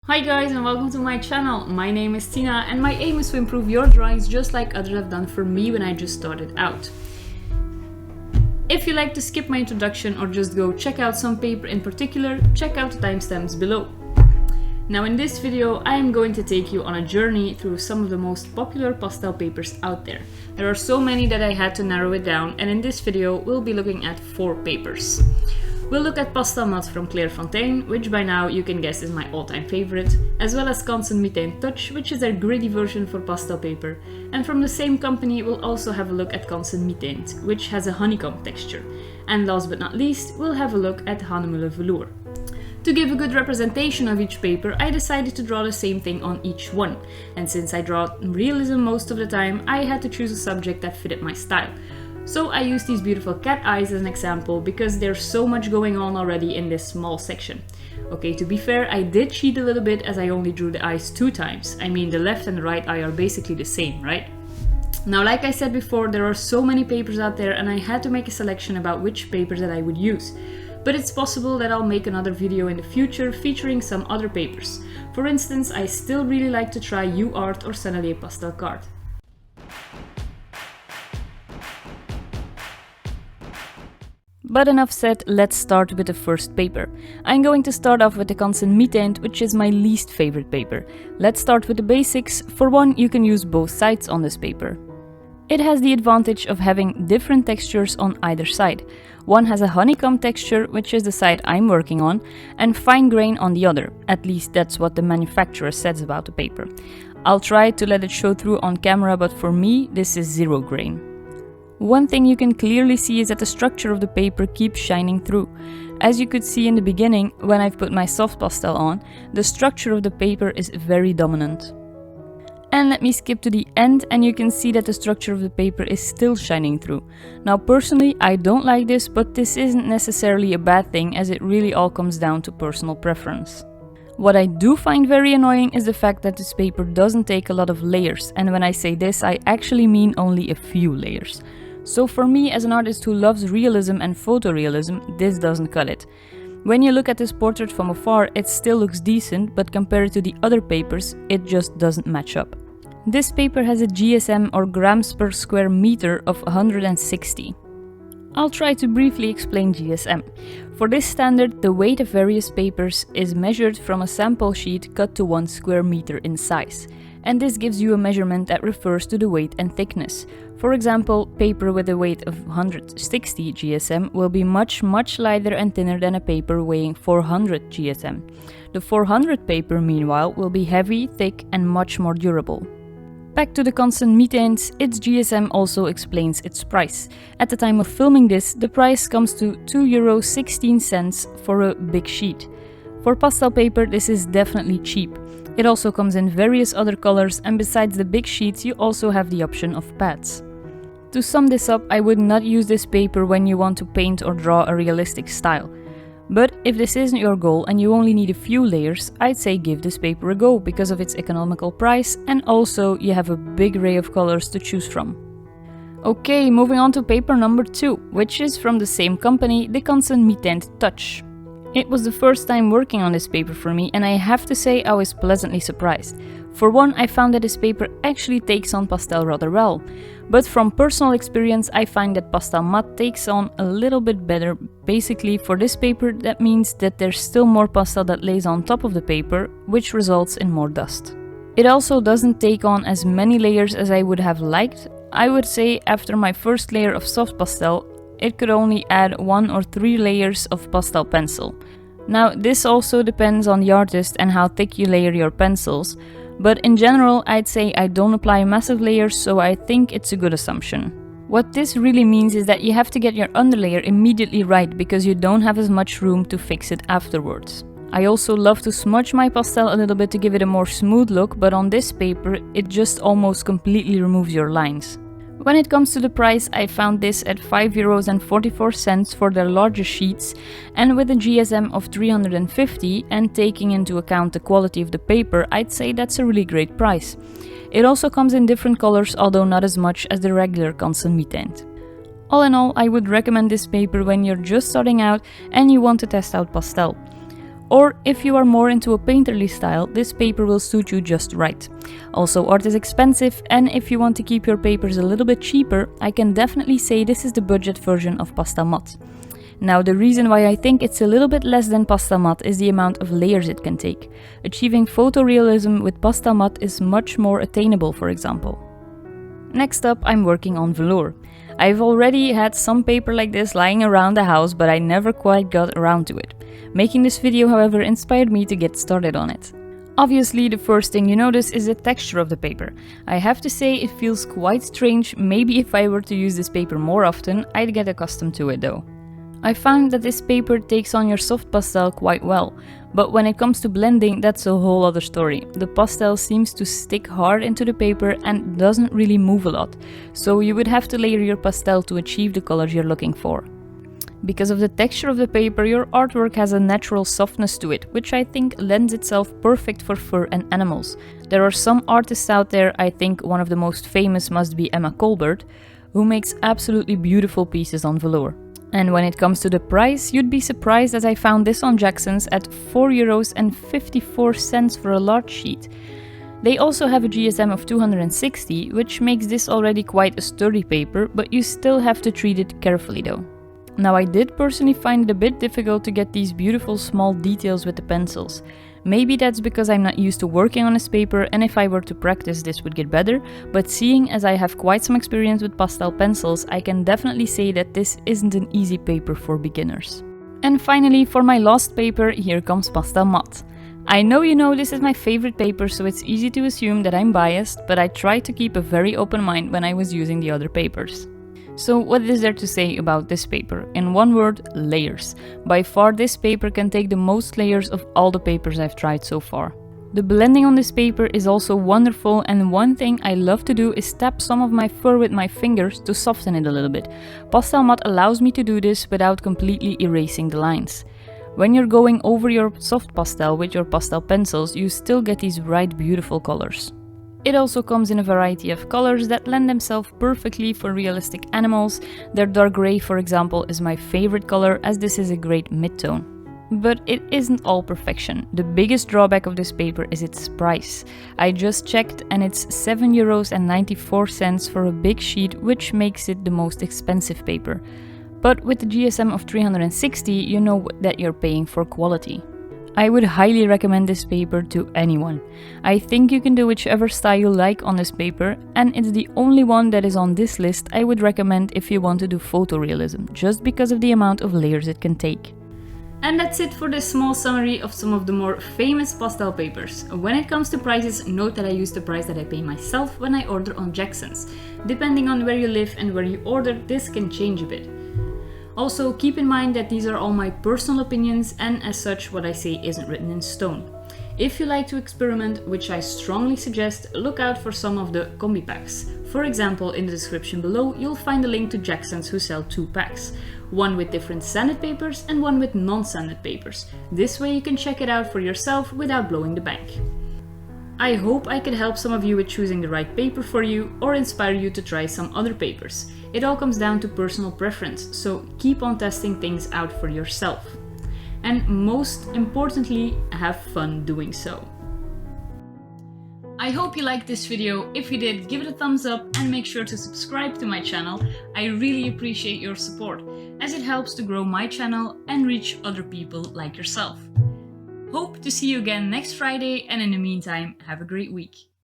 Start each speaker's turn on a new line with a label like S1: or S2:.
S1: Hi guys and welcome to my channel. My name is Tina and my aim is to improve your drawings just like others have done for me when I just started out. If you like to skip my introduction or just go check out some paper in particular, check out the timestamps below. Now in this video I am going to take you on a journey through some of the most popular pastel papers out there. There are so many that I had to narrow it down, and in this video we'll be looking at 4 papers. We'll look at Pastelmat from Clairefontaine, which by now you can guess is my all-time favorite, as well as Canson mi-teintes, which is their gritty version for pastel paper, and from the same company we'll also have a look at Canson mi-teintes, which has a honeycomb texture. And last but not least, we'll have a look at Hahnemühle Velour. To give a good representation of each paper, I decided to draw the same thing on each one, and since I draw realism most of the time, I had to choose a subject that fitted my style. So I used these beautiful cat eyes as an example because there's so much going on already in this small section. Okay, to be fair, I did cheat a little bit as I only drew the eyes 2 times. I mean, the left and the right eye are basically the same, right? Now, like I said before, there are so many papers out there and I had to make a selection about which papers that I would use. But it's possible that I'll make another video in the future featuring some other papers. For instance, I still really like to try UArt or Sennelier pastel card. But enough said, let's start with the first paper. I'm going to start off with the Canson mi-teintes, which is my least favorite paper. Let's start with the basics. For one, you can use both sides on this paper. It has the advantage of having different textures on either side. One has a honeycomb texture, which is the side I'm working on, and fine grain on the other. At least that's what the manufacturer says about the paper. I'll try to let it show through on camera, but for me, this is 0 grain. One thing you can clearly see is that the structure of the paper keeps shining through. As you could see in the beginning, when I've put my soft pastel on, the structure of the paper is very dominant. And let me skip to the end and you can see that the structure of the paper is still shining through. Now personally, I don't like this, but this isn't necessarily a bad thing as it really all comes down to personal preference. What I do find very annoying is the fact that this paper doesn't take a lot of layers, and when I say this, I actually mean only a few layers. So for me, as an artist who loves realism and photorealism, this doesn't cut it. When you look at this portrait from afar, it still looks decent, but compared to the other papers, it just doesn't match up. This paper has a GSM or grams per square meter of 160. I'll try to briefly explain GSM. For this standard, the weight of various papers is measured from a sample sheet cut to 1 square meter in size. And this gives you a measurement that refers to the weight and thickness. For example, paper with a weight of 160 GSM will be much lighter and thinner than a paper weighing 400 GSM. The 400 paper, meanwhile, will be heavy, thick and much more durable. Back to the Canson mi-teintes, its GSM also explains its price. At the time of filming this, the price comes to €2.16 for a big sheet. For pastel paper, this is definitely cheap. It also comes in various other colors, and besides the big sheets, you also have the option of pads. To sum this up, I would not use this paper when you want to paint or draw a realistic style. But if this isn't your goal and you only need a few layers, I'd say give this paper a go because of its economical price, and also you have a big array of colors to choose from. Okay, moving on to paper number 2, which is from the same company, the Canson mi-teintes Touch. It was the first time working on this paper for me, and I have to say I was pleasantly surprised. For one, I found that this paper actually takes on pastel rather well. But from personal experience, I find that Pastelmat takes on a little bit better. Basically, for this paper, that means that there's still more pastel that lays on top of the paper, which results in more dust. It also doesn't take on as many layers as I would have liked. I would say after my first layer of soft pastel, it could only add 1 or 3 layers of pastel pencil. Now, this also depends on the artist and how thick you layer your pencils, but in general, I'd say I don't apply massive layers, so I think it's a good assumption. What this really means is that you have to get your underlayer immediately right because you don't have as much room to fix it afterwards. I also love to smudge my pastel a little bit to give it a more smooth look, but on this paper, it just almost completely removes your lines. When it comes to the price, I found this at €5.44 for their larger sheets, and with a GSM of 350 and taking into account the quality of the paper, I'd say that's a really great price. It also comes in different colors, although not as much as the regular Canson mi-teintes. All in all, I would recommend this paper when you're just starting out and you want to test out pastel. Or if you are more into a painterly style, this paper will suit you just right. Also, art is expensive, and if you want to keep your papers a little bit cheaper, I can definitely say this is the budget version of Pastelmat. Now, the reason why I think it's a little bit less than Pastelmat is the amount of layers it can take. Achieving photorealism with Pastelmat is much more attainable, for example. Next up, I'm working on velour. I've already had some paper like this lying around the house, but I never quite got around to it. Making this video, however, inspired me to get started on it. Obviously, the first thing you notice is the texture of the paper. I have to say it feels quite strange. Maybe if I were to use this paper more often, I'd get accustomed to it though. I found that this paper takes on your soft pastel quite well, but when it comes to blending, that's a whole other story. The pastel seems to stick hard into the paper and doesn't really move a lot, so you would have to layer your pastel to achieve the color you're looking for. Because of the texture of the paper, your artwork has a natural softness to it, which I think lends itself perfect for fur and animals. There are some artists out there, I think one of the most famous must be Emma Colbert, who makes absolutely beautiful pieces on velour. And when it comes to the price, you'd be surprised as I found this on Jackson's at €4.54 for a large sheet. They also have a GSM of 260, which makes this already quite a sturdy paper, but you still have to treat it carefully though. Now, I did personally find it a bit difficult to get these beautiful small details with the pencils. Maybe that's because I'm not used to working on this paper, and if I were to practice this would get better, but seeing as I have quite some experience with pastel pencils, I can definitely say that this isn't an easy paper for beginners. And finally, for my last paper, here comes Pastelmat. I know you know this is my favorite paper, so it's easy to assume that I'm biased, but I tried to keep a very open mind when I was using the other papers. So what is there to say about this paper? In one word, layers. By far this paper can take the most layers of all the papers I've tried so far. The blending on this paper is also wonderful, and one thing I love to do is tap some of my fur with my fingers to soften it a little bit. Pastelmat allows me to do this without completely erasing the lines. When you're going over your soft pastel with your pastel pencils, you still get these bright, beautiful colors. It also comes in a variety of colors that lend themselves perfectly for realistic animals. Their dark grey, for example, is my favorite color, as this is a great mid-tone. But it isn't all perfection. The biggest drawback of this paper is its price. I just checked and it's €7.94 for a big sheet, which makes it the most expensive paper. But with the GSM of 360, you know that you're paying for quality. I would highly recommend this paper to anyone. I think you can do whichever style you like on this paper, and it's the only one that is on this list I would recommend if you want to do photorealism, just because of the amount of layers it can take. And that's it for this small summary of some of the more famous pastel papers. When it comes to prices, note that I use the price that I pay myself when I order on Jackson's. Depending on where you live and where you order, this can change a bit. Also, keep in mind that these are all my personal opinions, and as such what I say isn't written in stone. If you like to experiment, which I strongly suggest, look out for some of the combi packs. For example, in the description below you'll find a link to Jackson's who sell 2 packs. One with different sanded papers and one with non-sanded papers. This way you can check it out for yourself without blowing the bank. I hope I could help some of you with choosing the right paper for you, or inspire you to try some other papers. It all comes down to personal preference, so keep on testing things out for yourself. And most importantly, have fun doing so. I hope you liked this video. If you did, give it a thumbs up and make sure to subscribe to my channel. I really appreciate your support, as it helps to grow my channel and reach other people like yourself. Hope to see you again next Friday, and in the meantime, have a great week.